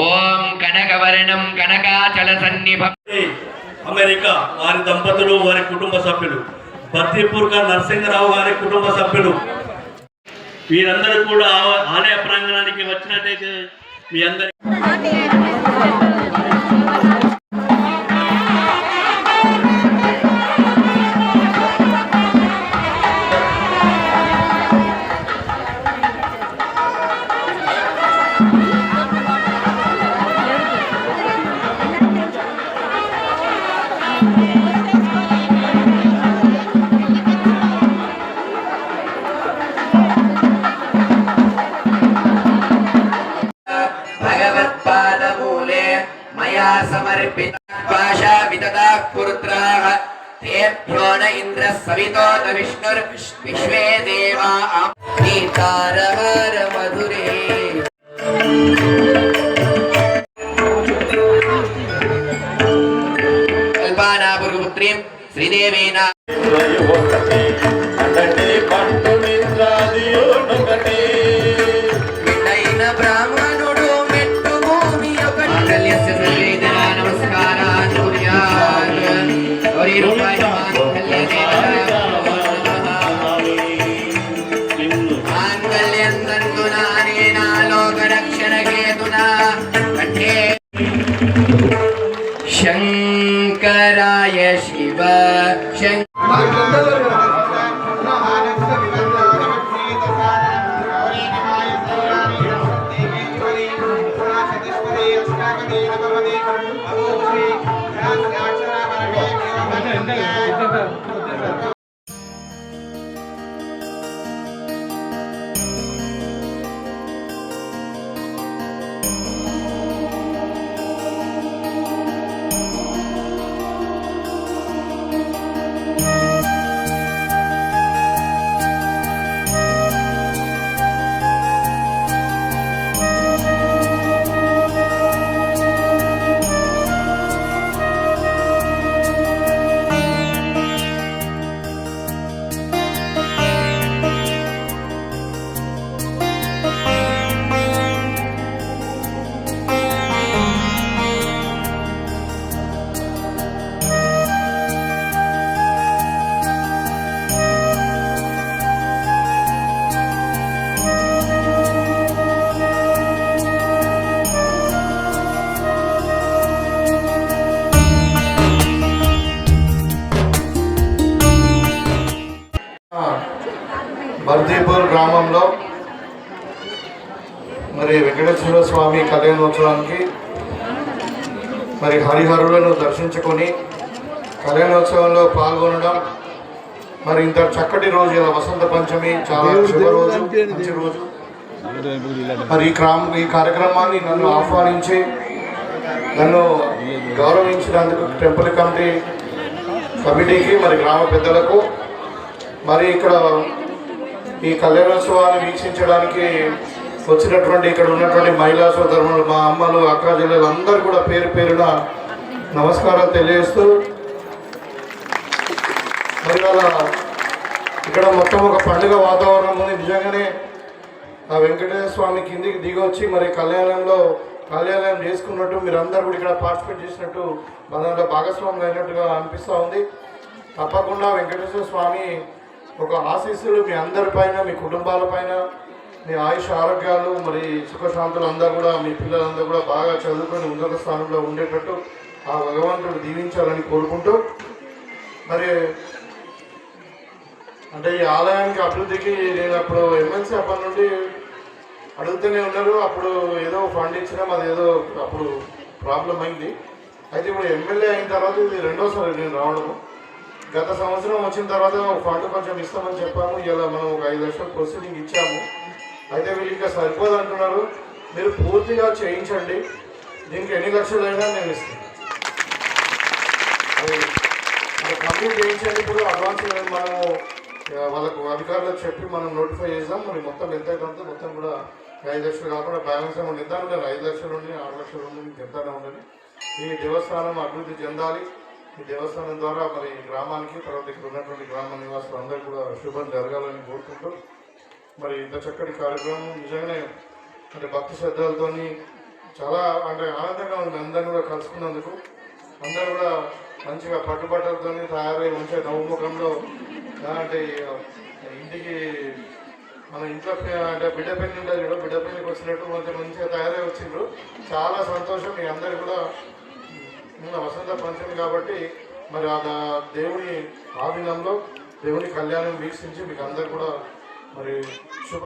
ఓం కనకవర్ణం కనకాచల సన్నిభ. America వారి దంపతులు వారి కుటుంబ సభ్యులు, బత్తిపూర్క నరసింహరావు గారి కుటుంబ సభ్యులు, వీరందరూ కూడా ఆలయ ప్రాంగణానికి వచ్చినట్టయితే మీ అందరి भगवत्पादमूले मया समर्पित भाषा विददाः पुरुत्राः तेभ्यो न इन्द्रः सवितोत विष्णुर्विश्वे देवा नीतारहर मधुरे. कल्पानापुरपुत्रीं श्रीदेवीना ब्राह्मणुडु मेट्टु भूमि मांगल्यस्य सर्वे जना नमस्कारान् कुर्यात्. गौरी रूपाय मांगल्यं तन्तुना अनेना लोकरक्षणहेतुना कंठे शंकराय शिव బర్దీపూర్ గ్రామంలో మరి వెంకటేశ్వర స్వామి కళ్యాణోత్సవానికి మరి హరిహరులను దర్శించుకొని కళ్యాణోత్సవంలో పాల్గొనడం మరి ఇంత చక్కటి రోజు, ఇలా వసంత పంచమి చాలా శుభ రోజు, మంచి రోజు. మరి ఈ కార్యక్రమాన్ని నన్ను ఆహ్వానించి నన్ను గౌరవించినందుకు టెంపుల్ కమిటీకి మరి గ్రామ పెద్దలకు, మరి ఇక్కడ ఈ కళ్యాణోత్సవాన్ని వీక్షించడానికి వచ్చినటువంటి ఇక్కడ ఉన్నటువంటి మహిళా సోదరులు, మా అమ్మలు, అక్క చెల్లెలు అందరూ కూడా పేరు పేరున నమస్కారాలు తెలియజేస్తూ, మరి వాళ్ళ ఇక్కడ మొత్తం ఒక పండుగ వాతావరణం ఉంది. నిజంగానే ఆ వెంకటేశ్వర స్వామి కిందికి దిగొచ్చి మరి కళ్యాణం చేసుకున్నట్టు, మీరు అందరూ కూడా ఇక్కడ పార్టిసిపేట్ చేసినట్టు, మన భాగస్వాములు అయినట్టుగా అనిపిస్తూ ఉంది. తప్పకుండా వెంకటేశ్వర స్వామి ఒక ఆశీస్సులు మీ అందరిపైన, మీ కుటుంబాలపైన, మీ ఆయుష ఆరోగ్యాలు, మరి సుఖశాంతులు అందరూ కూడా, మీ పిల్లలందరూ కూడా బాగా చదువుకొని ఉన్నత స్థానంలో ఉండేటట్టు ఆ భగవంతుడు దీవించాలని కోరుకుంటూ, మరి అంటే ఈ ఆలయానికి అభివృద్ధికి నేను అప్పుడు ఎమ్మెల్సీ అప్పటి నుండి అడుగుతూనే ఉన్నారు. అప్పుడు ఏదో ఫండ్ ఇచ్చినాం, అది ఏదో అప్పుడు ప్రాబ్లం అయింది. అయితే ఇప్పుడు ఎమ్మెల్యే అయిన తర్వాత ఇది రెండోసారి నేను రావడము. గత సంవత్సరం వచ్చిన తర్వాత ఫండ్ కొంచెం ఇస్తామని చెప్పాము. ఇలా మనం ఒక 5 లక్షల ప్రొసీడింగ్ ఇచ్చాము. అయితే వీళ్ళు ఇంకా సరిపోదు అంటున్నారు. మీరు పూర్తిగా చేయించండి, దీనికి ఎన్ని లక్షలైనా నేను ఇస్తాను. కంప్లీట్ చేయించండి. ఇప్పుడు అడ్వాన్స్ మనము వాళ్ళకు అధికారులకు చెప్పి మనం నోటిఫై చేద్దాం. మరి మొత్తం ఎంత అయితే మొత్తం కూడా 5 లక్షలు కాకుండా బ్యాలెన్స్ ఏమో నిద్దాను. 5 లక్షలు ఉండి 6 లక్షలు ఉండి మీకు ఎంతనే ఉండాలి. ఈ దేవస్థానం అభివృద్ధి చెందాలి. ఈ దేవస్థానం ద్వారా మరి గ్రామానికి, తర్వాత ఇక్కడ ఉన్నటువంటి గ్రామ నివాసులు అందరూ కూడా శుభం జరగాలని కోరుకుంటూ, మరి ఇంత చక్కటి కార్యక్రమం నిజంగానే అంటే భక్తి శ్రద్ధలతో చాలా అంటే ఆనందంగా ఉంది. అందరిని కూడా కలుసుకున్నందుకు అందరూ కూడా మంచిగా పట్టుబట్టలతో తయారై మంచిగా నవ్వుముఖంలో అంటే ఇంటికి మన ఇంట్లో అంటే బిడ్డ పెళ్లి ఉంటుంది కూడా, బిడ్డ పెళ్లికి వచ్చినట్టు మంచిగా తయారై వచ్చిండ్రు. చాలా సంతోషం. మీ అందరు కూడా వసంత పంచమి కాబట్టి మరి ఆ దేవుని ఆధీనంలో దేవుని కళ్యాణం వీక్షించి మీకు అందరు కూడా మరి శుభ